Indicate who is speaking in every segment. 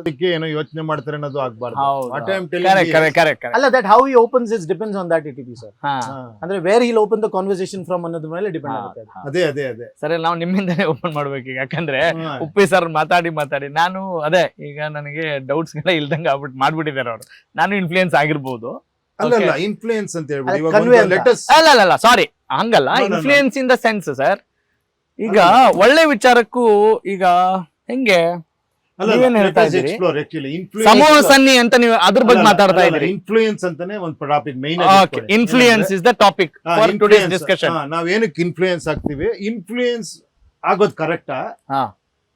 Speaker 1: ಅದಕ್ಕೆ ಏನೋ ಯೋಚನೆ ಮಾಡ್ತಾರೆ ಅನ್ನೋದು ಆಗ್ಬಾರ್ದು. What I'm telling
Speaker 2: Correct,
Speaker 1: you
Speaker 2: correct,
Speaker 1: is-
Speaker 2: correct, correct.
Speaker 3: ಅಲ್ಲ, that how he opens it depends on that ETP, sir.
Speaker 2: ಹಾ.
Speaker 3: ಅಂದ್ರೆ where he'll open the conversation from ಅನ್ನೋದ್ರ ಮೇಲೆ ಡಿಪೆಂಡ್ ಆಗುತ್ತೆ ಅದು.
Speaker 1: ಅದೇ
Speaker 2: ಸರಿ, ನಾವು ನಿಮ್ಮಿಂದನೇ ಓಪನ್ ಮಾಡ್ಬೇಕು ಈಗ. ಯಾಕಂದ್ರೆ
Speaker 1: ಹಾ.
Speaker 2: ಉಪ್ಪಿ ಸರ್ ಮಾತಾಡಿ ನಾನು ಅದೇ ಈಗ ನನಗೆ ಡೌಟ್ಸ್ ಗಳ ಇಲ್ದಂಗ ಮಾಡ್ಬಿಟ್ಟಿದ್ದಾರೆ ಅವ್ರು. ನಾನು ಇನ್ಫ್ಲೂಯೆನ್ಸ್ ಆಗಿರ್ಬೋದು.
Speaker 1: ಅಲ್ಲ ಇನ್ಫ್ಲೂಯೆನ್ಸ್ ಅಂತ ಹೇಳ್ಬಿಡಿ.
Speaker 3: ಅಲ್ಲ,
Speaker 1: ಇವಾಗ
Speaker 3: convey ಅಂತ.
Speaker 1: ಲೆಟಸ್
Speaker 2: ಅಲ್ಲ ಸಾರಿ, ಹಂಗಲ್ಲ.
Speaker 1: No, no, no.
Speaker 2: Influence in the sense sir, ಈಗ ಒಳ್ಳೆ ವಿಚಾರಕ್ಕೂ ಈಗ ಹೆಂಗೆ ನೀವೇನ್ ಹೇಳ್ತಾ ಇದ್ದೀರಿ?
Speaker 1: ಎಕ್ಸ್ಪ್ಲೋರ್ ಆಕ್ಚುಲಿ
Speaker 2: ಸಮೂಹ ಸನ್ನಿ ಅಂತ ನೀವು ಅದ್ರ ಬಗ್ಗೆ ಮಾತಾಡ್ತಾ ಇದ್ದೀರಿ.
Speaker 1: ಇನ್ಫ್ಲೂಯೆನ್ಸ್ ಅಂತಾನೆ ಒಂದು topic main
Speaker 2: okay, influence is the topic for today's discussion.
Speaker 1: ನಾವ್ ಏನಕ್ಕೆ ಇನ್ಫ್ಲೂಯೆನ್ಸ್ ಆಗ್ತೀವಿ? ಇನ್ಫ್ಲೂಯೆನ್ಸ್ ಆಗೋದು ಕರೆಕ್ಟಾ?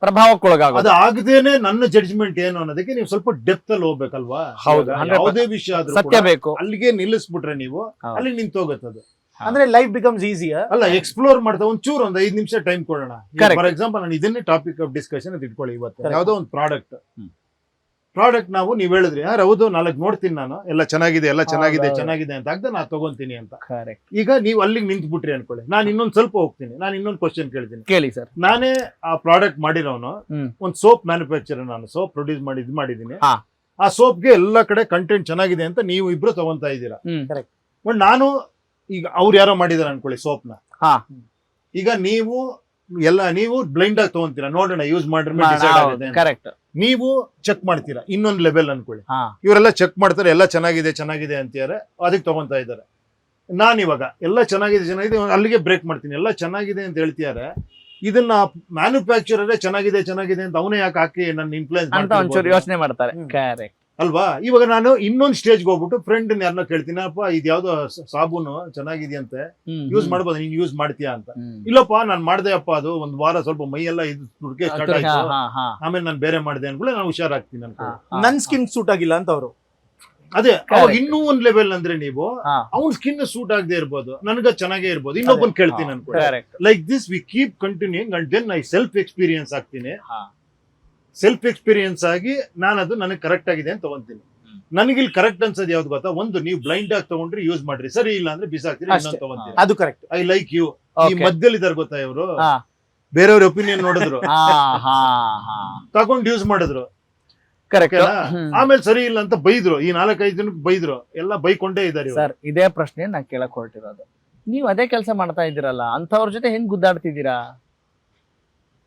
Speaker 2: ಪ್ರಭಾವಕ್ಕೊಳಗಾಗೋದು.
Speaker 1: ಅದು ಆಗದೇನೆ ನನ್ನ ಜಡ್ಜ್ಮೆಂಟ್ ಏನು ಅನ್ನೋದಕ್ಕೆ ನೀವು ಸ್ವಲ್ಪ ಡೆಪ್ತ್ ಅಲ್ಲಿ ಹೋಗ್ಬೇಕಲ್ವಾ?
Speaker 2: ಹೌದು,
Speaker 1: ಇವಾಗ
Speaker 2: 100%
Speaker 1: ಯಾವುದೇ ವಿಷಯ ಆದ್ರೂ
Speaker 2: ಸತ್ಯ
Speaker 1: ಕೂಡ
Speaker 2: ಬೇಕು.
Speaker 1: ಅಲ್ಲಿಗೆ ನಿಲ್ಲಿಸ್ಬಿಟ್ರೆ ನೀವು
Speaker 2: ಹೌದು.
Speaker 1: ಅಲ್ಲಿ ನಿಂತೋಗತ್ತದು.
Speaker 3: ಅಂದ್ರೆ ಲೈಫ್ ಬಿಕಮ್ಸ್ ಈಸಿಯರ್.
Speaker 1: ಅಲ್ಲ, ಎಕ್ಸ್ಪ್ಲೋರ್ ಮಾಡ್ತಾ ಒಂಚೂರು ಒಂದು 5 ನಿಮಿಷ ಟೈಮ್ ಕೊಡೋಣ.
Speaker 2: Correct.
Speaker 1: ಫಾರ್ ಎಕ್ಸಾಂಪಲ್ ನಾನು ಇದನ್ನೇ ಟಾಪಿಕ್ ಆಫ್ ಡಿಸ್ಕಷನ್ ಅಂತ ಇಟ್ಕೊಳ್ಳಿ. ಇವತ್ತು
Speaker 3: Correct.
Speaker 1: ಯಾವ್ದೋ ಒಂದು ಪ್ರಾಡಕ್ಟ್ ನಾವು ನೀವ್ ಹೇಳಿದ್ರಿ, ಹೌದು 4 ನೋಡ್ತೀನಿ ನಾನು, ಎಲ್ಲ ಚೆನ್ನಾಗಿದೆ
Speaker 2: ಹೌದು.
Speaker 1: ಚೆನ್ನಾಗಿದೆ ಅಂತ ಆಗ್ದ ನಾ ತಗೊಂತೀನಿ ಅಂತ.
Speaker 2: ಕರೆಕ್ಟ್.
Speaker 1: ಈಗ ನೀವು ಅಲ್ಲಿಗೆ ನಿಂತು ಬಿಟ್ರಿ ಅನ್ಕೊಳ್ಳಿ, ನಾನು ಇನ್ನೊಂದ್ ಸ್ವಲ್ಪ ಹೋಗ್ತೀನಿ, ನಾನು ಇನ್ನೊಂದು ಕ್ವಶನ್ ಕೇಳ್ತೀನಿ.
Speaker 2: ಕೇಳಿ ಸರ್.
Speaker 1: ನಾನೇ ಆ ಪ್ರಾಡಕ್ಟ್ ಮಾಡಿರೋನು,
Speaker 2: ಹ್ಮ್.
Speaker 1: ಒಂದು ಸೋಪ್ ಮ್ಯಾನುಫ್ಯಾಕ್ಚರ್, ನಾನು ಸೋಪ್ ಪ್ರೊಡ್ಯೂಸ್ ಮಾಡಿ ಇದು ಮಾಡಿದೀನಿ.
Speaker 2: ಹಾ.
Speaker 1: ಆ ಸೋಪ್ಗೆ ಎಲ್ಲ ಕಡೆ ಕಂಟೆಂಟ್ ಚೆನ್ನಾಗಿದೆ ಅಂತ ನೀವು ಇಬ್ರು ತಗೊಂತಾ ಇದ್ದೀರಾ.
Speaker 3: Correct.
Speaker 1: ಬಟ್ ನಾನು ಈಗ ಅವ್ರು ಯಾರೋ ಮಾಡಿದಾರೆ ಅನ್ಕೊಳ್ಳಿ ಸೋಪ್ನ.
Speaker 2: ಹಾ.
Speaker 1: ಈಗ ನೀವು ಬ್ಲೈಂಡ್ ಆಗಿ ತಗೊಂತೀರಾ, ನೋಡೋಣ ಯೂಸ್ ಮಾಡಿದ್ರೆ ಡಿಸೈಡ್ ಆಗುತ್ತೆ ಅಂತ.
Speaker 2: ಕರೆಕ್ಟ್.
Speaker 1: ನೀವು ಚೆಕ್ ಮಾಡ್ತೀರಾ ಇನ್ನೊಂದು ಲೆವೆಲ್ ಅನ್ಕೊಳ್ಳಿ.
Speaker 2: ಹಾ.
Speaker 1: ಇವರೆಲ್ಲ ಚೆಕ್ ಮಾಡ್ತಾರೆ, ಎಲ್ಲ ಚೆನ್ನಾಗಿದೆ ಅಂತಾರೆ, ಅದಕ್ಕೆ ತಗೊಂತಾ ಇದ್ದಾರೆ. ನಾನು ಇವಾಗ ಎಲ್ಲ ಚೆನ್ನಾಗಿದೆ ಅಲ್ಲಿಗೆ ಬ್ರೇಕ್ ಮಾಡ್ತೀನಿ, ಎಲ್ಲ ಚೆನ್ನಾಗಿದೆ ಅಂತ ಹೇಳ್ತಿದ್ದಾರೆ. ಇದನ್ನ ಮ್ಯಾನುಫ್ಯಾಕ್ಚರರೇ ಚೆನ್ನಾಗಿದೆ ಅಂತ ಅವನೇ ಯಾಕೆ ಹಾಕಿ ನನ್ನ ಇನ್ಫ್ಲೂಯೆನ್ಸ್
Speaker 2: ಅಂತ ಒಂಚೂರು ಯೋಚನೆ ಮಾಡ್ತಾರೆ. ಕರೆಕ್ಟ್.
Speaker 1: ಅಲ್ವಾ? ಇವಾಗ ನಾನು ಇನ್ನೊಂದು ಸ್ಟೇಜ್ಗೆ ಹೋಗ್ಬಿಟ್ಟು ಫ್ರೆಂಡ್ ಯಾರನ್ನ ಕೇಳ್ತೀನಿ, ಅಪ್ಪ ಇದು ಯಾವ್ದೋ ಸಾಬೂನು ಚೆನ್ನಾಗಿದೆಯಂತೆ, ಯೂಸ್ ಮಾಡ್ಬೋದು, ನೀನ್ ಯೂಸ್ ಮಾಡ್ತೀಯಾ ಅಂತ. ಇಲ್ಲಪ್ಪ ನಾನ್ ಮಾಡ್ದೆ ಅಪ್ಪ, ಅದು ಒಂದ್ ವಾರ ಸ್ವಲ್ಪ ಮೈ ಎಲ್ಲ ಇದು ತುಡ್ಕೆ ಸ್ಟಾರ್ಟ್ ಆಯ್ತು, ಆಮೇಲೆ ನಾನು ಬೇರೆ ಮಾಡಿದೆ ಅನ್ಕೊಳ್ಳಿ, ನಾನು ಹುಷಾರಾಗ್ತೀನಿ ಅನ್ಕೊಳ್ಳಿ.
Speaker 3: ನನ್ ಸ್ಕಿನ್ ಸೂಟ್ ಆಗಿಲ್ಲ ಅಂತ ಅವರು.
Speaker 1: ಅದೇ ಅವಾಗ ಇನ್ನೂ ಒಂದ್ ಲೆವೆಲ್ ಅಂದ್ರೆ ನೀವು ಅವ್ನ ಸ್ಕಿನ್ ಸೂಟ್ ಆಗದೆ ಇರ್ಬೋದು, ನನಗ ಚೆನ್ನಾಗೇ ಇರ್ಬೋದು, ಇನ್ನೊಬ್ಬನ್ ಕೇಳ್ತೀನಿ ಅನ್ಕೊಳ್ಳಿ.
Speaker 2: Correct.
Speaker 1: Like this we keep continuing and then I self experience ಆಗ್ತೀನಿ. ಸೆಲ್ಫ್ ಎಕ್ಸ್ಪೀರಿಯನ್ಸ್ ಆಗಿ ನಾನು ಅದು ನನಗೆ ಕರೆಕ್ಟ್ ಆಗಿದೆ ಅಂತ ತಗೊಂತೀನಿ. ನನಗಿಲ್ಲಿ ಕರೆಕ್ಟ್ ಅನ್ಸೋದು ಯಾವ್ದು ಗೊತ್ತಾ? ಒಂದು, ನೀವು ಬ್ಲೈಂಡ್ ಆಗಿ ತಗೊಂಡ್ರಿ ಯೂಸ್ ಮಾಡ್ರಿ, ಸರಿ ಇಲ್ಲ ಅಂದ್ರೆ ಬಿಸಾಕ್ತೀರಿ, ಇನ್ನೊಂದು ತಗೊಂತೀರಿ.
Speaker 3: ಅದು ಕರೆಕ್ಟ್.
Speaker 1: I like you. ಈ
Speaker 2: Okay.
Speaker 1: ಮಧ್ಯದಲ್ಲಿ ಇದಾರೆ ಗೊತ್ತಾ ಇವರು,
Speaker 2: ಹಾ.
Speaker 1: ಬೇರೆಯವ್ರ ಒಪಿನಿಯನ್ ನೋಡಿದ್ರು,
Speaker 2: ಹಾ.
Speaker 1: ತಗೊಂಡು ಯೂಸ್ ಮಾಡಿದ್ರು,
Speaker 2: ಕರೆಕ್ಟ್.
Speaker 1: ಓಕೆನಾ? ಆಮೇಲೆ ಸರಿ ಇಲ್ಲ ಅಂತ ಬೈದ್ರು, ಈ 4-5 ಜನಕ್ಕೆ ಬೈದ್ರು, ಎಲ್ಲ ಬೈಕೊಂಡೇ ಇದಾರೆ ಇವ್ರು.
Speaker 2: ಸರ್, ಇದೇ ಪ್ರಶ್ನೆ ನಾ ಕೇಳಕ್ ಹೊರಟಿರೋದು. ನೀವು ಅದೇ ಕೆಲಸ ಮಾಡ್ತಾ ಇದ್ದೀರಲ್ಲ, ಅಂತವ್ರ ಜೊತೆ ಹೆಂಗ್ ಗುದ್ದಾಡ್ತಿದ್ದೀರಾ?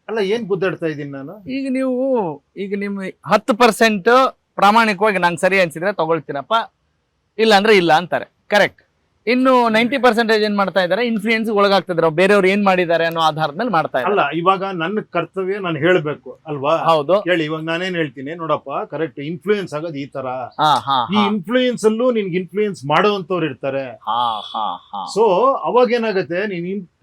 Speaker 1: ಅಲ್ಲ, ಏನ್ ಗುದ್ದಾಡ್ತಾ ಇದೀನಿ ನಾನು?
Speaker 2: ಈಗ ನಿಮ್ 10% ಪ್ರಾಮಾಣಿಕವಾಗಿ ನಂಗೆ ಸರಿ ಅನ್ಸಿದ್ರೆ ತಗೊಳ್ತೀರಪ್ಪ, ಇಲ್ಲ ಅಂದ್ರೆ ಇಲ್ಲ ಅಂತಾರೆ. ಕರೆಕ್ಟ್. ಇನ್ನು 90% ಏನ್ ಮಾಡ್ತಾ ಇದಾರೆ, ಇನ್ಫ್ಲೂಯೆನ್ಸ್ ಒಳಗಾಗ್ತಿದ್ರು, ಬೇರೆಯವ್ರು ಏನ್ ಮಾಡಿದ್ದಾರೆ ಅನ್ನೋ ಆಧಾರದ ಮೇಲೆ ಮಾಡ್ತಾ ಇದ್ದಾರೆ.
Speaker 1: ಅಲ್ಲ, ಇವಾಗ ನನ್ನ ಕರ್ತವ್ಯ ನಾನು ಹೇಳ್ಬೇಕು ಅಲ್ವಾ?
Speaker 2: ಹೌದು.
Speaker 1: ಹೇಳಿ, ಇವಾಗ ನಾನೇನ್ ಹೇಳ್ತೀನಿ ನೋಡಪ್ಪ, ಕರೆಕ್ಟ್ ಇನ್ಫ್ಲೂಯೆನ್ಸ್ ಆಗೋದು ಈ ತರ.
Speaker 2: ಹಾ.
Speaker 1: ಈ ಇನ್ಫ್ಲೂಯೆನ್ಸ್ ಅಲ್ಲೂ ನಿನ್ಗೆ ಇನ್ಫ್ಲೂಯೆನ್ಸ್ ಮಾಡೋಂತವ್ರು ಇರ್ತಾರೆ.
Speaker 2: ಹಾ.
Speaker 1: ಸೊ ಅವಾಗ ಏನಾಗತ್ತೆ,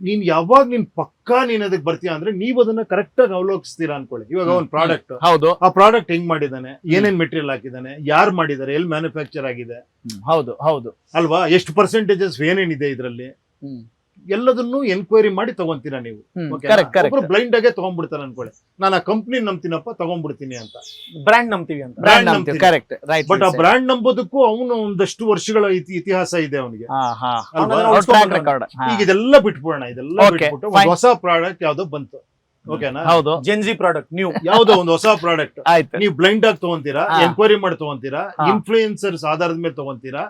Speaker 1: ನೀನ್ ಯಾವಾಗ ನೀನ್ ಪಕ್ಕಾ ನೀನ್ ಅದಕ್ಕೆ ಬರ್ತೀಯ ಅಂದ್ರೆ ನೀವು ಅದನ್ನ ಕರೆಕ್ಟ್ ಆಗಿ ಅವಲೋಕಿಸ್ತೀರಾ ಅನ್ಕೊಳ್ಳಿ. ಇವಾಗ ಒಂದು ಪ್ರಾಡಕ್ಟ್,
Speaker 2: ಹೌದು.
Speaker 1: ಆ ಪ್ರಾಡಕ್ಟ್ ಹೆಂಗ್ ಮಾಡಿದಾನೆ, ಏನೇನ್ ಮೆಟೀರಿಯಲ್ ಹಾಕಿದಾನೆ, ಯಾರು ಮಾಡಿದಾರೆ, ಎಲ್ಲಿ ಮ್ಯಾನುಫ್ಯಾಕ್ಚರ್ ಆಗಿದೆ,
Speaker 2: ಹೌದು
Speaker 1: ಅಲ್ವಾ? ಎಷ್ಟು ಪರ್ಸೆಂಟೇಜಸ್ ಏನೇನಿದೆ ಇದ್ರಲ್ಲಿ, ಎಲ್ಲದನ್ನು ಎನ್ಕ್ವೈರಿ ಮಾಡಿ ತಗೊಂತೀರಾ ನೀವು. ಒಬ್ರು ಬ್ಲೈಂಡ್ ಆಗೇ ತಗೊಂಡ್ಬಿಡ್ತಾರೆ ಅನ್ಕೊಳ್ಳಿ, ನಾನು ಆ ಕಂಪ್ನಿ ನಂಬ್ತೀನಪ್ಪ ತಗೊಂಡ್ಬಿಡ್ತೀನಿ ಅಂತ,
Speaker 3: ಬ್ರ್ಯಾಂಡ್ ನಂಬ್ತೀವಿ ಅಂತ.
Speaker 1: ಬ್ರ್ಯಾಂಡ್ ನಂಬ್ತೀವಿ.
Speaker 2: ಕರೆಕ್ಟ್. ರೈಟ್.
Speaker 1: ಬಟ್ ಆ ಬ್ರ್ಯಾಂಡ್ ನಂಬೋದಕ್ಕೂ ಅವನು ಒಂದಷ್ಟು ವರ್ಷಗಳ ಇತಿಹಾಸ ಇದೆ ಅವನಿಗೆ. ಈಗ ಇದೆಲ್ಲ ಬಿಟ್ಬಿಡೋಣ, ಇದೆಲ್ಲ
Speaker 2: Okay,
Speaker 1: ಬಿಟ್ಬಿಟ್ಟು
Speaker 2: fine.
Speaker 1: ಒಂದು ಹೊಸ ಪ್ರಾಡಕ್ಟ್ ಯಾವ್ದೋ ಬಂತು, ಓಕೆನಾ?
Speaker 2: ಹೌದು.
Speaker 3: ಜೆನ್ಜಿ ಪ್ರಾಡಕ್ಟ್ ನ್ಯೂ
Speaker 1: ಯಾವ್ದೋ ಒಂದು ಹೊಸ ಪ್ರಾಡಕ್ಟ್
Speaker 2: ಆಯ್ತು.
Speaker 1: ನೀವು ಬ್ಲೈಂಡ್ ಆಗಿ ತಗೊಂತೀರಾ,
Speaker 2: ಹಾ.
Speaker 1: ಎನ್ಕ್ವೈರಿ ಮಾಡಿ ತಗೊಂತೀರಾ,
Speaker 2: ಹಾ.
Speaker 1: ಇನ್ಫ್ಲೂಯೆನ್ಸರ್ಸ್ ಆಧಾರದ ಮೇಲೆ ತಗೊಂತೀರಾ,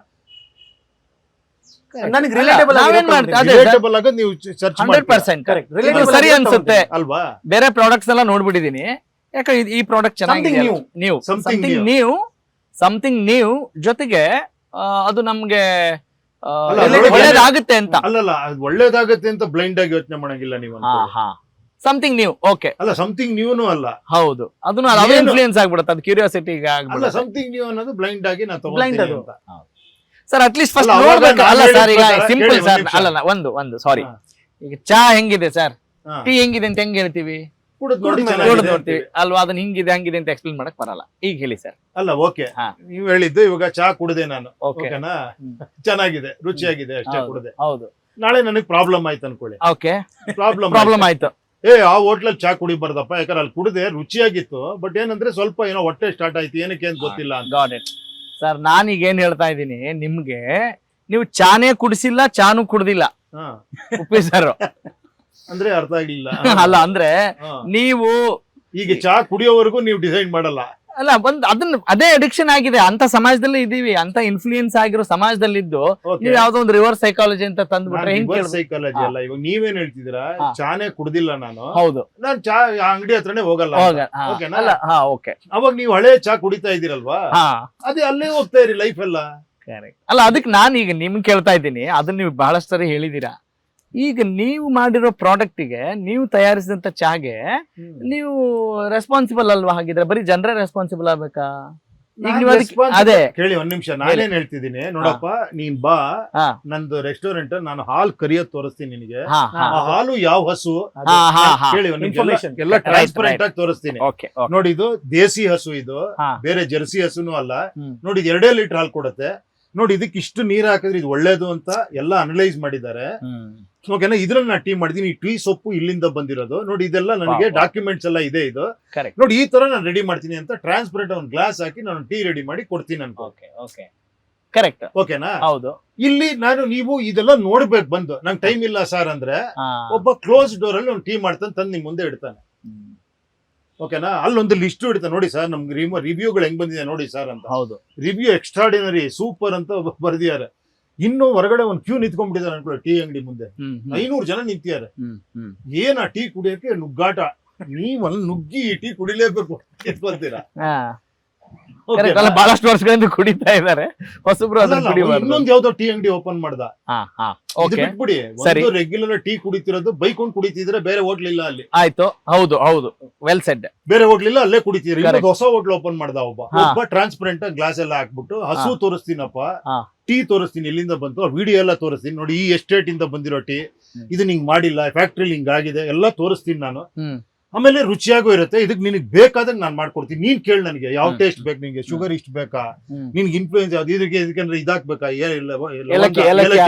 Speaker 3: ನನಗೆ ರಿಲೇಟಬಲ್
Speaker 2: ನಾವೇನ್ ಮಾಡ್ತೀವಿ? ಅದೇ
Speaker 1: ರಿಲೇಟಬಲ್ ಆಗೋದು ನೀವು ಸರ್ಚ್ ಮಾಡಿ
Speaker 2: 100%
Speaker 3: Correct.
Speaker 2: ಇದು
Speaker 3: Relatable
Speaker 2: ಸರಿ
Speaker 3: ಆಗಿ
Speaker 2: ಅನ್ಸುತ್ತೆ.
Speaker 1: ಅಲ್ವಾ?
Speaker 2: ಬೇರೆ ಪ್ರಾಡಕ್ಟ್ಸ್ ಎಲ್ಲ ನೋಡ್ಬಿಟ್ಟಿದೀನಿ, ಯಾಕೆ ಈ product
Speaker 3: Something new.
Speaker 2: Something new ಜೊತೆಗೆ ಅದು ನಮ್ಗೆ
Speaker 1: ಅಲ್ಲ,
Speaker 2: ಒಳ್ಳೇದಾಗುತ್ತೆ ಅಂತ.
Speaker 1: ಅಲ್ಲಲ್ಲ, ಅದು ಒಳ್ಳೇದಾಗತ್ತೆ ಅಂತ ಬ್ಲೈಂಡ್ ಆಗಿ ಯೋಚನೆ ಮಾಡಂಗಿಲ್ಲ ನೀವು ಅನ್ಕೊಳ್ಳಿ.
Speaker 2: Something new. ಓಕೆ.
Speaker 1: ಅಲ್ಲ, ಸಮಥಿಂಗ್ ನ್ಯೂನು ಅಲ್ಲ.
Speaker 2: ಹೌದು, ಅದನ್ನು ಅವೇ ಇನ್ಫ್ಲೂಯೆನ್ಸ್ ಆಗ್ಬಿಡುತ್ತೆ, ಅದು ಕ್ಯೂರಿಯಾಸಿಟಿ
Speaker 1: ಅಲ್ಲ,
Speaker 2: ಆಗ್ಬಿಡುತ್ತೆ.
Speaker 1: ಸಮಥಿಂಗ್ ನ್ಯೂ ಅನ್ನೋದು ಬ್ಲೈಂಡ್ ಆಗಿ ನಾನು
Speaker 3: Blind
Speaker 1: ತಗೊಂತೀನಿ
Speaker 3: ಅದು.
Speaker 1: ಅಂತ.
Speaker 2: ಸರ್ ಅಟ್ಲೀಸ್ಟ್ ಫಸ್ಟ್
Speaker 1: ಅಲ್ಲ, ಅವಾಗ
Speaker 2: ನೋಡ್ಬೇಕು.
Speaker 1: ನಾನು
Speaker 2: ಅಲ್ಲ ಸರ್, ಈಗ
Speaker 1: ಹೇಳಿದ
Speaker 2: ಸಿಂಪಲ್
Speaker 1: ಪ್ರಕಾರ
Speaker 2: ಸರ್,
Speaker 1: ಕೇಳಿ,
Speaker 2: ಅಲ್ಲ ಒಂದು ಸಾರಿ,
Speaker 1: ಹಾ.
Speaker 2: ಈಗ ಚಾ ಹೆಂಗಿದೆ ಸರ್,
Speaker 1: ಹಾ.
Speaker 2: ಟೀ ಹೆಂಗಿದೆ ಅಂತ ಹೆಂಗ್ ಹೇಳ್ತೀವಿ?
Speaker 1: ಕುಡಿದ್ ನೋಡಿ
Speaker 3: ಕುಡಿದ್
Speaker 1: ಚೆನ್ನಾಗಿದೆ
Speaker 2: ನೋಡ್ತೀವಿ
Speaker 1: ಅಂತೀವಿ.
Speaker 2: ಅಲ್ವಾ? ಅದನ್ನ ಹಿಂಗಿದೆ ಹಂಗಿದೆ ಅಂತ ಎಕ್ಸ್ಪ್ಲೇನ್ ಮಾಡಕ್ ಬರಲ್ಲ. ಈಗ ಹೇಳಿ ಸರ್.
Speaker 1: ಅಲ್ಲ, ಓಕೆ,
Speaker 2: ಹಾ.
Speaker 1: ನೀವು ಹೇಳಿದ್ದು ಇವಾಗ ಚಾ ಕುಡಿದೆ ನಾನು,
Speaker 2: ಓಕೆ.
Speaker 1: ಓಕೆನಾ? ಚೆನ್ನಾಗಿದೆ, ರುಚಿಯಾಗಿದೆ ಅಷ್ಟೇ ಕುಡಿದೆ.
Speaker 2: ಹೌದು.
Speaker 1: ನಾಳೆ ನನಗೆ ಪ್ರಾಬ್ಲಮ್ ಆಯ್ತು ಅನ್ಕೊಳ್ಳಿ,
Speaker 2: ಓಕೆ.
Speaker 1: ಪ್ರಾಬ್ಲಮ್
Speaker 2: ಆಯ್ತು.
Speaker 1: ಆ ಹೋಟ್ಲಲ್ಲಿ ಚಾ ಕುಡಿಬಾರ್ದಪ್ಪ, ಯಾಕಂದ್ರೆ ಅಲ್ಲಿ ಕುಡಿದೆ ರುಚಿಯಾಗಿತ್ತು, ಬಟ್ ಏನಂದ್ರೆ ಸ್ವಲ್ಪ ಏನೋ ಹೊಟ್ಟೆ ಸ್ಟಾರ್ಟ್ ಆಯ್ತು, ಏನಕ್ಕೆ ಅಂತ ಗೊತ್ತಿಲ್ಲ ಅಂತ.
Speaker 2: Got it sir. ನಾನೀಗ ಏನ್ ಹೇಳ್ತಾ ಇದ್ದೀನಿ ನಿಮ್ಗೆ, ನೀವು ಚಾನೇ ಕುಡಿಸಿಲ್ಲ, ಚಾನು ಕುಡ್ದಿಲ್ಲ
Speaker 1: ಹಾ.
Speaker 2: ಉಪ್ಪಿ ಸರ್.
Speaker 1: ಅಂದ್ರೆ ಅರ್ಥ ಆಗ್ಲಿಲ್ಲ.
Speaker 2: ಅಲ್ಲ ಅಂದ್ರೆ
Speaker 1: ಹಾ.
Speaker 2: ನೀವು
Speaker 1: ಈಗ ಚಾ ಕುಡಿಯೋವರೆಗೂ ನೀವು ಡಿಸೈಡ್ ಮಾಡಲ್ಲ,
Speaker 2: ಅಲ್ಲ ಅದನ್ನ ಅದೇ ಅಡಿಕ್ಷನ್ ಆಗಿದೆ ಅಂತ ಸಮಾಜದಲ್ಲಿ ಇದೀವಿ, ಅಂತ ಇನ್ಫ್ಲೂಯೆನ್ಸ್ ಆಗಿರೋ ಸಮಾಜದಲ್ಲಿದ್ದು ನೀವ್ ಯಾವ್ದೋ ಒಂದು ರಿವರ್ಸ್ ಸೈಕಾಲಜಿ ಅಂತ ತಂದ್ಬಿಟ್ರೆ ಹೆಂಗ್
Speaker 1: ಸೈಕಾಲಜಿ ಅಲ್ಲ. ಇವಾಗ ನೀವೇನ್ ಹೇಳ್ತಿದ್ದೀರಾ, ಚಾನೆ ಕುಡ್ದಿಲ್ಲ ನಾನು,
Speaker 2: ಹೌದು
Speaker 1: ನಾನ್ ಚಾ ಅಂಗಡಿ ಹತ್ರನೇ ಹೋಗಲ್ಲ ಓಕೆನಾ?
Speaker 2: ಅಲ್ಲ ಓಕೆ,
Speaker 1: ಅವಾಗ ನೀವು ಹಳೆ ಚಾ ಕುಡಿತಾ ಇದ್ದೀರಲ್ವಾ, ಅದೇ ಅಲ್ಲೇ ಹೋಗ್ತಾ ಇರಿ ಲೈಫ್ ಎಲ್ಲ.
Speaker 2: ಅಲ್ಲ ಅದಕ್ಕೆ ನಾನೀಗ ನಿಮ್ಗೆ ಕೇಳ್ತಾ ಇದ್ದೀನಿ, ಅದನ್ನ ನೀವು ಬಹಳಷ್ಟು ಸರಿ ಹೇಳಿದೀರಾ. ಈಗ ನೀವು ಮಾಡಿರೋ ಪ್ರಾಡಕ್ಟಿಗೆ, ನೀವು ತಯಾರಿಸಿದಂತ ಚಾಗೆ ನೀವು ರೆಸ್ಪಾನ್ಸಿಬಲ್ ಅಲ್ವಾ? ಹಾಗಿದ್ರೆ ಬರೀ ಜನರೇ ರೆಸ್ಪಾನ್ಸಿಬಲ್ ಆಗ್ಬೇಕಾ? ಈಗ ನೀವು ಅದೇ
Speaker 1: ಕೇಳಿ ಒಂದ್ ನಿಮಿಷ, ನಾನೇನ್ ಹೇಳ್ತಿದ್ದೀನಿ ನೋಡಪ್ಪ, ನೀನ್ ಬಾ ನಂದು ರೆಸ್ಟೋರೆಂಟ್, ನಾನು ಹಾಲ್ ಕರಿಯೋದ್ ತೋರಿಸ್ತೀನಿ ನಿನಗೆ. ಆ ಹಾಲು ಯಾವ ಹಸು ಕೇಳಿ ಒಂದ್ ನಿಮಿಷ, ಎಲ್ಲ ಟ್ರಾನ್ಸ್ಪರೆಂಟ್ ಆಗಿ ತೋರಿಸ್ತೀನಿ ನೋಡಿ. ಇದು ದೇಸಿ ಹಸು, ಇದು ಬೇರೆ ಜರ್ಸಿ ಹಸುನು ಅಲ್ಲ ನೋಡಿ. ಇದು 2 ಲೀಟರ್ ಹಾಲು ಕೊಡುತ್ತೆ ನೋಡಿ. ಇದಕ್ಕೆ ಇಷ್ಟು ನೀರ್ ಹಾಕಿದ್ರೆ ಇದು ಒಳ್ಳೇದು ಅಂತ ಎಲ್ಲ ಅನಲೈಸ್ ಮಾಡಿದ್ದಾರೆ ಓಕೆನಾ. ಇದ್ರಲ್ಲಿ ನಾ ಟೀ ಮಾಡಿದೀನಿ. ಈ ಟೀ ಸೊಪ್ಪು ಇಲ್ಲಿಂದ ಬಂದಿರೋದು ನೋಡಿ. ಇದೆಲ್ಲ ನನಗೆ ಡಾಕ್ಯುಮೆಂಟ್ಸ್ ಎಲ್ಲ ಇದೆ. ಇದು ನೋಡಿ, ಈ ತರ ನಾನು ರೆಡಿ ಮಾಡ್ತೀನಿ ಅಂತ ಟ್ರಾನ್ಸ್ಪರೆಂಟ್ ಒಂದು ಗ್ಲಾಸ್ ಹಾಕಿ ನಾನು ಟೀ ರೆಡಿ ಮಾಡಿ ಕೊಡ್ತೀನಿ ಅನ್ಕೋ.
Speaker 2: ಕರೆಕ್ಟ್
Speaker 1: ಓಕೆನಾ?
Speaker 2: ಹೌದು.
Speaker 1: ಇಲ್ಲಿ ನೀವು ಇದೆಲ್ಲ ನೋಡ್ಬೇಕು ಬಂದು. ನಂಗೆ ಟೈಮ್ ಇಲ್ಲ ಸರ್ ಅಂದ್ರೆ ಒಬ್ಬ ಕ್ಲೋಸ್ ಡೋರ್ ಅಲ್ಲಿ ಒಂದು ಟೀ ಮಾಡ್ತಾನೆ, ತಂದು ನಿಮ್ ಮುಂದೆ ಇಡ್ತಾನೆ ಓಕೆನಾ. ಅಲ್ಲೊಂದು ಲಿಸ್ಟ್ ಇಡ್ತಾನೆ, ನೋಡಿ ಸರ್ ನಮ್ಗೆ ರಿವ್ಯೂಗಳು ಹೆಂಗ್ ಬಂದಿದೆ ನೋಡಿ ಸರ್ ಅಂತ.
Speaker 2: ಹೌದು,
Speaker 1: ರಿವ್ಯೂ ಎಕ್ಸ್ಟ್ರಾಡಿನರಿ ಸೂಪರ್ ಅಂತ ಬರ್ದಿದ್ದಾರೆ. ಇನ್ನು ಹೊರಗಡೆ ಒಂದು ಕ್ಯೂ ನಿಂತ್ಕೊಂಡ್ಬಿಟ್ಟಿದ್ದಾರೆ ಅನ್ಕೊಳ್ಳಿ ಟೀ ಅಂಗಡಿ ಮುಂದೆ. 500 ಜನ ನಿಂತಿದ್ದಾರೆ. ಏನ ಟೀ ಕುಡಿಯಕ್ಕೆ ನುಗ್ಗಾಟ. ನೀವಲ್ಲಿ ನುಗ್ಗಿ ಟೀ ಕುಡಿಲೇಬೇಕು ಎತ್ಕೊಂತೀರಾ.
Speaker 2: ಬಹಳಷ್ಟು ವರ್ಷಗಳಿಂದ ಕುಡಿತಾ ಇದ್ದಾರೆ ಹೊಸಬ್ರು.
Speaker 1: ಇನ್ನೊಂದು ಯಾವ್ದೋ ಟೀ ಅಂಗಡಿ ಓಪನ್ ಮಾಡ್ದ, ಬಿಟ್ಬಿಡಿ. ರೆಗ್ಯುಲರ್ ಟೀ ಕುಡಿತಿರೋದು ಬೈಕೊಂಡ್ ಕುಡಿತಿದ್ರೆ ಬೇರೆ ಹೋಟ್ಲ್ ಇಲ್ಲ ಅಲ್ಲಿ.
Speaker 2: ಆಯ್ತು, ಹೌದು ಹೌದು, ವೆಲ್ ಸೆಡ್.
Speaker 1: ಬೇರೆ ಹೋಟ್ಲಿಲ್ಲ, ಅಲ್ಲೇ ಕುಡಿತಿದ್ರೆ. ಹೊಸ ಹೋಟ್ಲ್ ಓಪನ್ ಮಾಡ್ದ ಒಬ್ಬ ಟ್ರಾನ್ಸ್ಪರೆಂಟ್ ಗ್ಲಾಸ್ ಎಲ್ಲ ಹಾಕ್ಬಿಟ್ಟು, ಹಸು ತೋರಿಸ್ತೀನಪ್ಪ, ಟೀ ತೋರಿಸ್ತೀನಿ ಎಲ್ಲಿಂದ ಬಂತು, ವಿಡಿಯೋ ಎಲ್ಲ ತೋರಿಸ್ತೀನಿ ನೋಡಿ. ಈ ಎಸ್ಟೇಟ್ ಇಂದ ಬಂದಿರೋ ಟೀ, ಇದು ಹಿಂಗ್ ಮಾಡಿಲ್ಲ, ಫ್ಯಾಕ್ಟ್ರಿಲಿ ಹಿಂಗ್ ಆಗಿದೆ ಎಲ್ಲ ತೋರಿಸ್ತೀನಿ ನಾನು. ಆಮೇಲೆ ರುಚಿಯಾಗೂ ಇರುತ್ತೆ. ಇದಕ್ಕೆ ನಿನಗೆ ಬೇಕಾದಾಗ ನಾನು ಮಾಡ್ಕೊಡ್ತೀನಿ. ನೀನ್ ಕೇಳಿ ನನಗೆ ಯಾವ ಟೇಸ್ಟ್ ಬೇಕು, ನಿನ್ಗೆ ಶುಗರ್ ಇಷ್ಟು ಬೇಕಾ, ನಿನ್ಗೆ ಇನ್ಫ್ಲೂಯೆನ್ಸ್ ಯಾವ್ದು, ಇದಕ್ಕೆ ಇದಾಕ್ಬೇಕಾ, ಏಲಕ್ಕಿ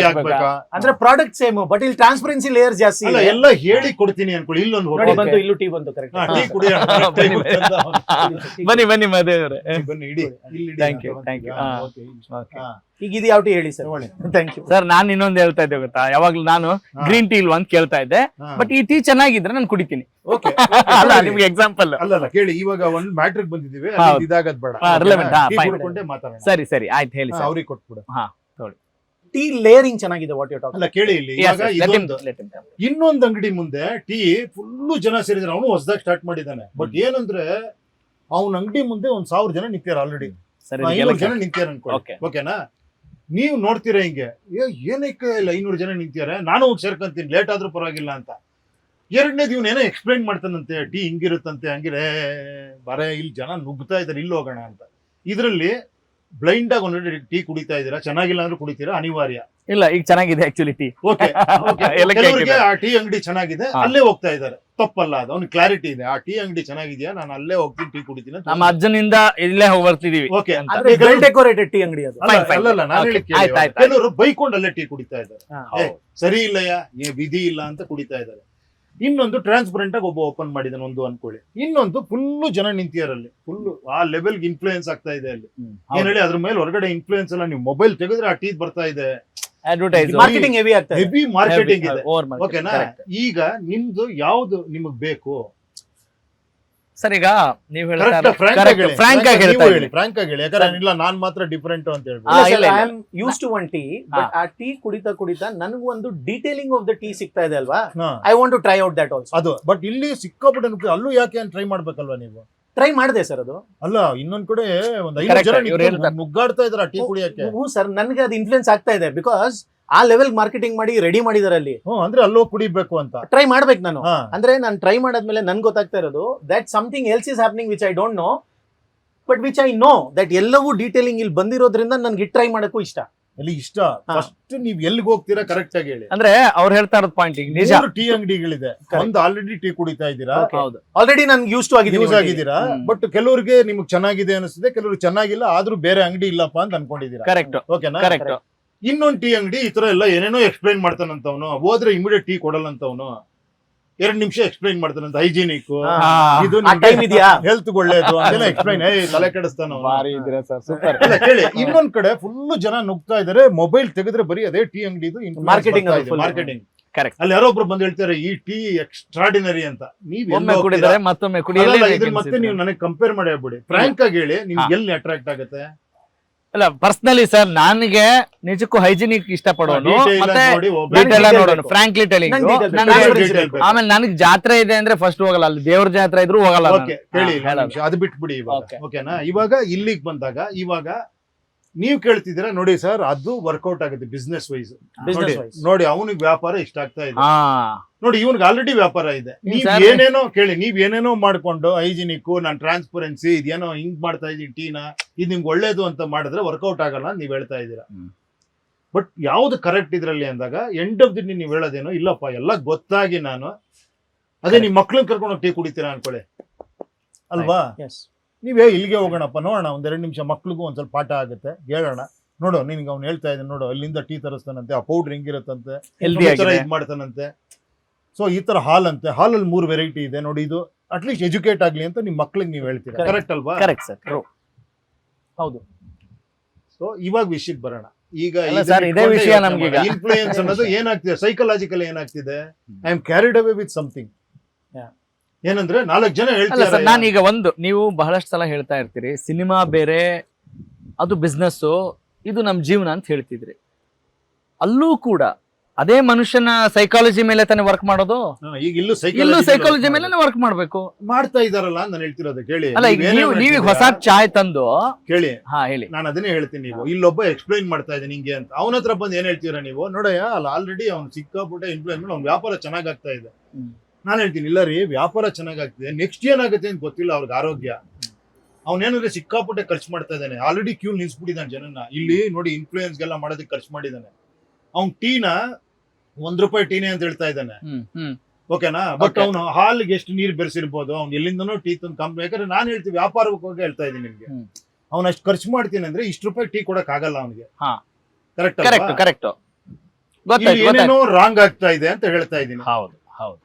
Speaker 1: ಹಾಕ್ಬೇಕಾ
Speaker 3: ಅಂದ್ರೆ ಪ್ರಾಡಕ್ಟ್ ಸೇಮ್, ಬಟ್ ಇಲ್ಲಿ ಟ್ರಾನ್ಸ್ಪರೆನ್ಸಿ ಲೇಯರ್ ಜಾಸ್ತಿ
Speaker 1: ಅಲ್ಲ, ಎಲ್ಲ ಹೇಳಿ ಕೊಡ್ತೀನಿ ಅನ್ಕೊಳ್ಳಿ. ಇಲ್ಲೊಂದು
Speaker 3: ಇಲ್ಲೂ ಟೀ ಬಂತು, ಕರೆಕ್ಟ್.
Speaker 1: ಟೀ ಕುಡಿಯೋಣ,
Speaker 2: ಬನ್ನಿ ಬನ್ನಿ ಮದೇವ್ರೆ,
Speaker 1: ಬನ್ನಿ ಇಡಿ.
Speaker 2: Thank you.
Speaker 3: ಈಗ ಇದು ಯಾವ ಟೀ ಹೇಳಿ ಸರ್? Thank you
Speaker 2: sir. ನಾನು ಇನ್ನೊಂದು ಹೇಳ್ತಾ ಇದ್ದೆ ಗೊತ್ತಾ, ಯಾವಾಗ್ಲೂ ನಾನು ಗ್ರೀನ್ ಟೀ ಇಲ್ವಾ ಅಂತ ಕೇಳ್ತಾ ಇದ್ದೆ, ಬಟ್ ಈ ಟೀ ಚೆನ್ನಾಗಿದ್ರೆ ನಾನು ಕುಡಿತೀನಿ. ಅಲ್ಲ ನಿಮ್ಗೆ ಎಕ್ಸಾಂಪಲ್
Speaker 1: ಅಲ್ಲ ಕೇಳಿ, ಇವಾಗ ಒಂದ್ ಮ್ಯಾಟ್ರಿಕ್ ಬಂದಿದ್ದೀವಿ, ಇದಾಗದ್ ಬೇಡ,
Speaker 2: ಸರಿ ಸರಿ ಆಯ್ತು ಹೇಳಿ ಸರ್.
Speaker 1: ಅವ್ರಿಗೆ ಕೊಟ್ಬಿಡು.
Speaker 3: ಟೀ ಲೇಯರಿಂಗ್ ಚೆನ್ನಾಗಿದೆ. ವಾಟ್ ಯು ಟಾಕ್
Speaker 1: ಅಲ್ಲ ಕೇಳಿ, ಇಲ್ಲಿ ಇನ್ನೊಂದು ಅಂಗಡಿ ಮುಂದೆ ಟೀ ಫುಲ್ಲು ಜನ ಸೇರಿದ್ರೆ, ಅವನು ಹೊಸದಾಗಿ ಸ್ಟಾರ್ಟ್ ಮಾಡಿದ್ದಾನೆ. ಬಟ್ ಏನಂದ್ರೆ ಅವ್ನ ಅಂಗಡಿ ಮುಂದೆ 1000 ಜನ ನಿಂತ್ಯಾರ, ಆಲ್ರೆಡಿ 500 ಜನ ನಿಂತ್ಯಾರ ಅನ್ಕೊಳ್ಳಿ ಓಕೆನಾ. ನೀವು ನೋಡ್ತೀರಾ ಹಿಂಗೆ, ಏನಕ್ಕೆ ಇಲ್ಲ 500 ಜನ ನಿಂತ್ಯಾರೆ, ನಾನು ಹೋಗಿ ಸೇರ್ಕೊಂತೀನಿ, ಲೇಟ್ ಆದ್ರೂ ಪರವಾಗಿಲ್ಲ ಅಂತ. ಎರಡನೇದು ಇವನೇನೋ ಎಕ್ಸ್ಪ್ಲೈನ್ ಮಾಡ್ತಾನಂತೆ, ಟೀ ಹಿಂಗಿರುತ್ತಂತೆ, ಹಂಗಿರೇ ಬರೇ ಇಲ್ಲಿ ಜನ ನುಗ್ತಾ ಇದಾರೆ, ಇಲ್ಲಿ ಹೋಗೋಣ ಅಂತ. ಇದರಲ್ಲಿ ಬ್ಲೈಂಡ್ ಆಗಿ ಒಂದ್ ಟೀ ಕುಡಿತಾ ಇದೀರಾ, ಚೆನ್ನಾಗಿಲ್ಲ ಅಂದ್ರೆ ಕುಡಿತೀರಾ, ಅನಿವಾರ್ಯ
Speaker 2: ಇಲ್ಲ. ಈಗ ಚೆನ್ನಾಗಿದೆ ಆಕ್ಚುಲಿ ಟೀ.
Speaker 1: ಓಕೆ, ಆ ಟೀ ಅಂಗಡಿ ಚೆನ್ನಾಗಿದೆ, ಅಲ್ಲೇ ಹೋಗ್ತಾ ಇದಾರೆ, ತಪ್ಪಲ್ಲ. ಅದು ಅವ್ನಿಗೆ ಕ್ಲಾರಿಟಿ ಇದೆ, ಆ ಟೀ ಅಂಗಡಿ ಚೆನ್ನಾಗಿದ್ಯಾ, ನಾನು ಅಲ್ಲೇ ಹೋಗ್ತೀನಿ, ಟೀ ಕುಡಿತೀನಿ. ನಮ್ಮ
Speaker 2: ಅಜ್ಜನಿಂದ ಇಲ್ಲೇ ಹೋಗಿ ಬರ್ತಿದೀವಿ.
Speaker 1: ಓಕೆ,
Speaker 3: ಡೆಕೋರೇಟೆಡ್ ಟೀ ಅಂಗಡಿ ಅದು.
Speaker 1: ಅಲ್ಲಲ್ಲ, ನಾನು ಹೇಳಿ ಕೆಲವರು ಬೈಕೊಂಡು ಅಲ್ಲೇ ಟೀ ಕುಡಿತಾ ಇದ್ದಾರೆ, ಸರಿ ಇಲ್ಲಯ್ಯ, ವಿಧಿ ಇಲ್ಲ ಅಂತ ಕುಡಿತಾ ಇದ್ದಾರೆ. ಇನ್ನೊಂದು ಟ್ರಾನ್ಸ್ಪರೆಂಟ್ ಆಗಿ ಒಬ್ಬ ಓಪನ್ ಮಾಡಿದಾನೆ ಒಂದು ಅನ್ಕೊಳ್ಳಿ. ಇನ್ನೊಂದು ಫುಲ್ಲು ಜನ ನಿಂತಿಯಾರಲ್ಲಿ, ಫುಲ್ಲು ಆ ಲೆವೆಲ್ಗೆ ಇನ್ಫ್ಲೂಯೆನ್ಸ್ ಆಗ್ತಾ ಇದೆ ಅಲ್ಲಿ. ಏನ್ ಹೇಳಿ, ಅದ್ರ ಮೇಲೆ ಹೊರಗಡೆ ಇನ್ಫ್ಲೂಯೆನ್ಸ್ ಎಲ್ಲ, ನೀವು ಮೊಬೈಲ್ ತೆಗೆದ್ರೆ ಆ ಟೀ ಬರ್ತಾ ಇದೆ,
Speaker 3: ಮಾರ್ಕೆಟಿಂಗ್ ಹೆವಿ ಆಗ್ತಾ ಇದೆ,
Speaker 1: ಹೆವಿ ಮಾರ್ಕೆಟಿಂಗ್ ಇದೆ ಓಕೆನಾ. ಈಗ ನಿಮ್ದು ಯಾವ್ದು ನಿಮಗ್ ಬೇಕು
Speaker 2: ಸರ್? ಈಗ ನೀವು
Speaker 1: ಫ್ರಾಂಕ್ ಆಗಿ ಹೇಳಿ, ಯಾಕಂದ್ರೆ ಇಲ್ಲ ನಾನ್ ಮಾತ್ರ ಡಿಫರೆಂಟ್ ಅಂತ ಹೇಳ್ಬೋದು.
Speaker 3: Use to one tea, but ಆ ಟೀ ಕುಡಿತಾ ನನಗೂ ಒಂದು ಡೀಟೇಲಿಂಗ್ ಆಫ್ ದ ಟೀ ಸಿಗ್ತಾ ಇದೆ ಅಲ್ವಾ, I want to try out that also.
Speaker 1: ಅದು ಬಟ್ ಇಲ್ಲಿ ಸಿಕ್ಕಾಪಟ್ಟೆ ಅಲ್ಲೂ ಯಾಕೆ ಟ್ರೈ ಮಾಡ್ಬೇಕಲ್ವಾ ನೀವು?
Speaker 3: ಟ್ರೈ ಮಾಡಿದೆ ಸರ್ ಅದು.
Speaker 1: ಅಲ್ಲ ಇನ್ನೊಂದ್ ಕಡೆ ಒಂದ್ 5 ಜನ ನುಗ್ಗಾಡ್ತಾ ಇದಾರೆ ಟೀ ಕುಡಿಯಕ್ಕೆ.
Speaker 3: ಹ್ಞೂ ಸರ್, ನನಗೆ ಅದು ಇನ್ಫ್ಲೂಯೆನ್ಸ್ ಆಗ್ತಾ ಇದೆ, ಬಿಕಾಸ್ ಆ ಲೆವೆಲ್ ಮಾರ್ಕೆಟಿಂಗ್ ಮಾಡಿ ರೆಡಿ ಮಾಡಿದಾರೆ ಅಲ್ಲಿ.
Speaker 1: ಅಂದ್ರೆ ಅಲ್ಲೋ ಕುಡಿಬೇಕು ಅಂತ
Speaker 3: ಟ್ರೈ ಮಾಡ್ಬೇಕು ನಾನು. ಅಂದ್ರೆ ನಾನು ಟ್ರೈ ಮಾಡಾದ್ಮೇಲೆ ನನ್ಗೆ ಗೊತ್ತಾಗ್ತಾ ಇರೋದು that something else is happening which I don't know, but which I know that ಎಲ್ಲವೂ ಡೀಟೇಲಿಂಗ್ ಇಲ್ಲಿ ಬಂದಿರೋದ್ರಿಂದ ನನ್ಗೆ ಟ್ರೈ ಮಾಡಕ್ಕೂ ಇಷ್ಟ.
Speaker 1: ಅಲ್ಲಿ ಇಷ್ಟ ಫಸ್ಟ್ ನೀವ್ ಎಲ್ಲಿಗೆ ಹೋಗ್ತೀರಾ ಕರೆಕ್ಟ್ ಆಗಿ ಹೇಳಿ.
Speaker 2: ಅಂದ್ರೆ ಅವ್ರು ಹೇಳ್ತಾ ಇರೋದು ಪಾಯಿಂಟ್, ಈಗ ನಿಜ
Speaker 1: ಟೀ ಅಂಗಡಿಗಳಿದೆ, ಒಂದು ಆಲ್ರೆಡಿ ಟೀ ಕುಡಿತಾ ಇದ್ದೀರಾ,
Speaker 3: ಆಲ್ರೆಡಿ ನನ್ಗೆ ಯೂಸ್ ಟು
Speaker 1: ಆಗಿದ್ದೀರಾ. ಬಟ್ ಕೆಲವರಿಗೆ ನಿಮ್ಗೆ ಚೆನ್ನಾಗಿದೆ ಅನಿಸ್ತದೆ, ಕೆಲವ್ರಿಗೆ ಚೆನ್ನಾಗಿಲ್ಲ, ಆದ್ರೂ ಬೇರೆ ಅಂಗಡಿ ಇಲ್ಲಪ್ಪ ಅಂತ ಅನ್ಕೊಂಡಿದ್ದೀರಾ.
Speaker 2: ಕರೆಕ್ಟ್,
Speaker 1: ಓಕೆನಾ.
Speaker 2: ಕರೆಕ್ಟ್.
Speaker 1: ಇನ್ನೊಂದು ಟೀ ಅಂಗಡಿ ಈ ತರ ಎಲ್ಲ ಏನೇನೋ ಎಕ್ಸ್ಪ್ಲೈನ್ ಮಾಡ್ತಾನಂತವನು, ಹೋದ್ರೆ ಇಮಿಡಿಯೇಟ್ ಟೀ ಕೊಡಲ್ಲಂತವನು, 2 ನಿಮಿಷ ಎಕ್ಸ್ಪ್ಲೈನ್ ಮಾಡ್ತಾನಂತ, ಹೈಜಿನಿಕ್, ಇದು ಹೆಲ್ತ್ ಒಳ್ಳೇದು ಅಂತೆಲ್ಲ ಎಕ್ಸ್ಪ್ಲೈನ್, ತಲೆ ಕೆಡಿಸ್ತಾನ. ಕೇಳಿ, ಇನ್ನೊಂದ್ ಕಡೆ ಫುಲ್ ಜನ ನುಗ್ತಾ ಇದಾರೆ, ಮೊಬೈಲ್ ತೆಗೆದ್ರೆ ಬರೀ ಅದೇ ಟೀ ಅಂಗಡಿ ಮಾರ್ಕೆಟಿಂಗ್.
Speaker 2: ಕರೆಕ್ಟ್.
Speaker 1: ಅಲ್ಲಿ ಯಾರೋ ಒಬ್ರು ಬಂದು ಹೇಳ್ತಾರೆ ಈ ಟೀ ಎಕ್ಸ್ಟ್ರಾಡಿನರಿ ಅಂತ. ನೀವ್ ಎಲ್ಲಿ
Speaker 2: ಒಮ್ಮೆ
Speaker 1: ಹೋಗ್ತೀರಾ?
Speaker 2: ಕುಡಿದರೆ ಮತ್ತೊಮ್ಮೆ
Speaker 1: ಅಲ್ಲಲ್ಲ,
Speaker 2: ಕುಡಿಯಲೇಬೇಕು
Speaker 1: ಇದನ್ನ ಮತ್ತೆ
Speaker 2: ಅನ್ಸುತ್ತೆ.
Speaker 1: ನೀವು ನನಗೆ ಕಂಪೇರ್ ಮಾಡಿ ಆಗ್ಬಿಡಿ. ಫ್ರಾಂಕ್ ಆಗಿ ಹೇಳಿ, ನಿಮ್ಗೆ
Speaker 2: ಹಾ.
Speaker 1: ಎಲ್ಲಿ ಅಟ್ರಾಕ್ಟ್ ಆಗುತ್ತೆ?
Speaker 2: ಅಲ್ಲ ಪರ್ಸನಲಿ ಸರ್ ನನಗೆ ನಿಜಕ್ಕೂ ಹೈಜಿನಿಕ್ ಇಷ್ಟಪಡೋನು
Speaker 1: Detail
Speaker 2: ಮತ್ತೆ
Speaker 1: ನೋಡಿ ಹೋಗ್ಬೇಕು.
Speaker 2: ಡೀಟೇಲ್
Speaker 3: detail
Speaker 2: ನೋಡೋನು
Speaker 3: ಬೇಕು.
Speaker 2: Frankly telling.
Speaker 3: ನಂಗೆ detail ಬೇಕು.
Speaker 1: ನನಗೆ
Speaker 3: Transparency
Speaker 1: detail
Speaker 3: ಬೇಕು.
Speaker 1: ಬೇಕು.
Speaker 2: ಆಮೇಲೆ ನನಗೆ ಜಾತ್ರೆ ಇದೆ ಅಂದ್ರೆ ಫಸ್ಟ್ ಹೋಗಲ್ಲ, ಅಲ್ಲಿ ದೇವ್ರ ಜಾತ್ರೆ ಇದ್ರು ಹೋಗಲ್ಲ ನಾನು.
Speaker 1: ಓಕೆ ಕೇಳಿ,
Speaker 2: ಹಾ, ಹೇಳೋದು.
Speaker 1: ಅದು ಬಿಟ್ಬಿಡಿ ಇವಾಗ.
Speaker 2: Okay.
Speaker 1: ಓಕೆನಾ? ಇವಾಗ ಇಲ್ಲಿಗೆ ಬಂದಾಗ ಇವಾಗ ನೀವ್ ಕೇಳ್ತಿದ್ದೀರಾ ನೋಡಿ ಸರ್, ಅದು ವರ್ಕೌಟ್ ಆಗುತ್ತೆ ಬಿಸ್ನೆಸ್ ವೈಸ್.
Speaker 3: Business
Speaker 1: ನೋಡಿ
Speaker 3: wise.
Speaker 1: ನೋಡಿ ಅವನಿಗೆ ವ್ಯಾಪಾರ ಇಷ್ಟ ಆಗ್ತಾ ಇದೆ.
Speaker 2: ಹಾ
Speaker 1: ನೋಡಿ ಇವನ್ಗೆ ಆಲ್ರೆಡಿ ವ್ಯಾಪಾರ ಇದೆ. ನೀವ್
Speaker 2: sir.
Speaker 1: ಏನೇನೋ ಕೇಳಿ, ನೀವ್ ಏನೇನೋ ಮಾಡ್ಕೊಂಡು ಹೈಜಿನಿಕ್, ನಾನ್ ಟ್ರಾನ್ಸ್ಪರೆನ್ಸಿ, ಇದೇನೋ ಹಿಂಗ್ ಮಾಡ್ತಾ ಇದೀನಿ ಟೀನ, ಇದು ನಿಮ್ಗೆ ಒಳ್ಳೇದು ಅಂತ ಮಾಡಿದ್ರೆ ವರ್ಕೌಟ್ ಆಗಲ್ಲ ಅಂತ ನೀವ್ ಹೇಳ್ತಾ ಇದ್ದೀರಾ. ಬಟ್ ಯಾವ್ದು ಕರೆಕ್ಟ್ ಇದ್ರಲ್ಲಿ ಅಂದಾಗ ಎಂಡ್ ಆಫ್ ದಿ ನೀವ್ ಹೇಳೋದೇನೋ ಇಲ್ಲಪ್ಪ ಎಲ್ಲ ಗೊತ್ತಾಗಿ ನಾನು ಅದೇ ನಿಮ್ ಮಕ್ಳನ್ನ ಕರ್ಕೊಂಡು ಟೀ ಕುಡಿತೀರಾ ಅನ್ಕೊಳ್ಳಿ ಅಲ್ವಾ?
Speaker 3: Yes.
Speaker 1: ನೀವೇ ಇಲ್ಲಿಗೆ ಹೋಗೋಣಪ್ಪ, ನೋಡೋಣ ಒಂದೆರಡು ನಿಮಿಷ ಮಕ್ಳಿಗೂ ಒಂದ್ ಸ್ವಲ್ಪ ಪಾಠ ಆಗುತ್ತೆ, ಹೇಳೋಣ. ನೋಡು ನಿನ್ಗೆ ಅವ್ನು ಹೇಳ್ತಾ ಇದ್ದಾನೆ, ನೋಡು ಅಲ್ಲಿಂದ ಟೀ ತರಿಸ್ತಾನಂತೆ, ಆ ಪೌಡ್ರ್ ಹಿಂಗಿರುತ್ತಂತೆ,
Speaker 2: ಹೆಲ್ದಿ
Speaker 1: ಈ ತರ
Speaker 2: ಆಗಿದೆ.
Speaker 1: ಇದ್ ಮಾಡ್ತಾನಂತೆ, ಸೊ ಈ ತರ ಹಾಲ್ ಅಂತೆ, ಹಾಲಲ್ಲಿ 3 ವೆರೈಟಿ ಇದೆ ನೋಡಿ, ಇದು ಅಟ್ಲೀಸ್ಟ್ ಎಜುಕೇಟ್ ಆಗ್ಲಿ ಅಂತ ನಿಮ್ ಮಕ್ಳಿಗೆ ನೀವು ಹೇಳ್ತೀರಾ.
Speaker 3: Correct.
Speaker 1: ಕರೆಕ್ಟ್ ಅಲ್ವಾ?
Speaker 2: Correct sir, true.
Speaker 3: ಹೌದು.
Speaker 1: ಸೊ ಇವಾಗ ವಿಷಯಕ್ಕೆ ಬರೋಣ. ಈಗ
Speaker 2: ಅಲ್ಲ sir, ಇದೇ ವಿಷಯ ನಮ್ಗೀಗ.
Speaker 1: ಇನ್ಫ್ಲೂಯೆನ್ಸ್ ಅನ್ನೋದು ಏನಾಗ್ತಿದೆ, ಸೈಕಲಾಜಿಕಲ್ ಏನಾಗ್ತಿದೆ, I am carried away with something. ಏನಂದ್ರೆ 4 ಜನ
Speaker 2: ಅಲ್ಲ
Speaker 1: ಹೇಳ್ತಾರೆ.
Speaker 2: ಸರ್, ನಾನೀಗ ನೀವು ಬಹಳಷ್ಟು ಸಲ ಹೇಳ್ತಾ ಇರ್ತೀರಿ ಸಿನಿಮಾ ಬೇರೆ, ಅದು ಬಿಸ್ನೆಸ್, ಇದು ನಮ್ ಜೀವನ ಅಂತ ಹೇಳ್ತಿದ್ರಿ. ಅಲ್ಲೂ ಕೂಡ ಅದೇ ಮನುಷ್ಯನ ಸೈಕಾಲಜಿ ಮೇಲೆ ತಾನೇ ವರ್ಕ್ ಮಾಡೋದು.
Speaker 1: ಈಗ ಇಲ್ಲೂ
Speaker 2: ಇಲ್ಲೂ ಸೈಕಾಲಜಿ ಮೇಲೆ ವರ್ಕ್ ಮಾಡ್ಬೇಕು.
Speaker 1: ಮಾಡ್ತಾ ಇದಾರಲ್ಲ ಅಂತ ನಾನು ಹೇಳ್ತಿರೋದು. ಕೇಳಿ,
Speaker 2: ಅಲ್ಲ ಈಗ ನೀವೀಗ ಹೊಸ ಚಾಯ್ ತಂದು
Speaker 1: ಕೇಳಿ,
Speaker 2: ಹಾ ಹೇಳಿ.
Speaker 1: ನಾನು ಅದನ್ನೇ ಹೇಳ್ತೀನಿ. ನೀವು ಇಲ್ಲೊಬ್ಬ ಎಕ್ಸ್ಪ್ಲೈನ್ ಮಾಡ್ತಾ ಇದ್ದೀನಿ ಹಿಂಗೆ ಅಂತ, ಅವನ ಹತ್ರ ಬಂದು ಏನ್ ಹೇಳ್ತೀರಾ ನೀವು? ನೋಡಯ್ಯ, ಅಲ್ಲ ಆಲ್ರೆಡಿ ಅವ್ನು ಸಿಕ್ಕಾಪಟ್ಟೆ ಇನ್ಫ್ಲೂಯೆನ್ಸ್ ಮಾಡಿ ಅವ್ನ ವ್ಯಾಪಾರ ಚೆನ್ನಾಗಾಗ್ತಾ ಇದೆ. ನಾನು ಹೇಳ್ತೀನಿ ಇಲ್ಲ ರೀ, ವ್ಯಾಪಾರ ಚೆನ್ನಾಗಾಗ್ತಿದೆ, ನೆಕ್ಸ್ಟ್ ಏನಾಗುತ್ತೆ ಅಂತ ಗೊತ್ತಿಲ್ಲ ಅವ್ರಿಗೆ ಆರೋಗ್ಯ. ಅವನೇನಾದ್ರೆ ಸಿಕ್ಕಾಪಟ್ಟೆ ಖರ್ಚು ಮಾಡ್ತಾ ಇದ್ದಾನೆ, ಆಲ್ರೆಡಿ ಕ್ಯೂ ನಿಲ್ಸ್ಬಿಟ್ಟಿದ್ದಾನೆ ಜನನ. ಇಲ್ಲಿ ನೋಡಿ ಇನ್ಫ್ಲೂಯೆನ್ಸ್ಗೆಲ್ಲ ಮಾಡೋದಕ್ಕೆ ಖರ್ಚು ಮಾಡಿದ್ದಾನೆ. ಅವ್ನ್ ಟೀನ ₹1 ಟೀನೇ ಅಂತ ಹೇಳ್ತಾ ಇದ್ದಾನೆ. ಓಕೆನಾ? But
Speaker 2: Okay.
Speaker 1: ಅವನು ಹಾಲಿಗೆ ಎಷ್ಟು ನೀರು ಬೆರೆಸಿರ್ಬೋದು, ಅವ್ನು ಎಲ್ಲಿಂದನೋ ಟೀ ತಂದು ಕಂಪ್ನಿ. ಯಾಕಂದ್ರೆ ನಾನು ಹೇಳ್ತೀವಿ ವ್ಯಾಪಾರವಾಗಿ ಹೇಳ್ತಾ ಇದ್ದೀನಿ ನಿಮ್ಗೆ, ಅವ್ನು ಅಷ್ಟು ಖರ್ಚು ಮಾಡ್ತೀನಿ ಅಂದ್ರೆ ₹1 ಟೀ ಕೊಡಕ್ ಆಗಲ್ಲ ಅವನಿಗೆ.
Speaker 2: ಹಾ.
Speaker 1: Correct
Speaker 2: correct correct.
Speaker 1: ಏನೇನೋ ರಾಂಗ್ ಆಗ್ತಾ ಇದೆ ಅಂತ ಹೇಳ್ತಾ ಇದ್ದೀನಿ.
Speaker 2: ಹೌದು ಹೌದು.